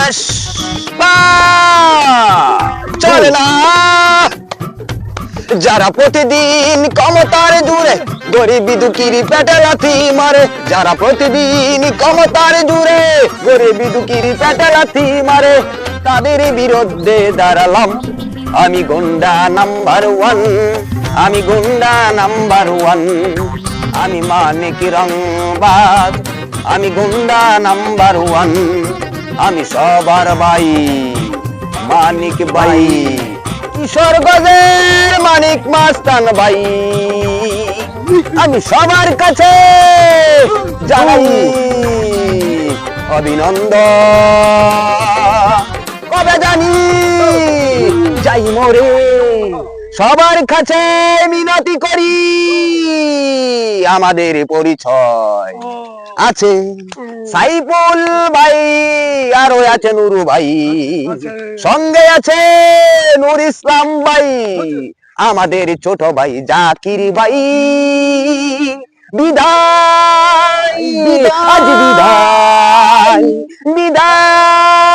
দেশ চলে না, যারা প্রতিদিন ক্ষমতার জুড়ে গরিবি দুঃখীর পেটে লাথি মারে, যারা প্রতিদিন ক্ষমতার জুড়ে গরিবি দুঃখীর পেটে লাথি মারে, তাদের বিরুদ্ধে দাঁড়ালাম আমি গুন্ডা নাম্বার ওয়ান, আমি গুন্ডা নাম্বার ওয়ান, আমি মানিক রংবাজ, আমি গুন্ডা নাম্বার ওয়ান, আমি সবার ভাই মানিক ভাই, কিশোরগঞ্জের মানিক মাস্তান ভাই, আমি সবার কাছে জানাই অভিনন্দন। কবে জানি যাই মোরে, সবার কাছে মিনতি করি, আমাদের পরিচয় আছে সাইফুল ভাই, আরো আছে নুরু ভাই, সঙ্গে আছে নূর ইসলাম ভাই, আমাদের ছোট ভাই জাকির ভাই। বিদায়, আজ বিদায়, বিদায়।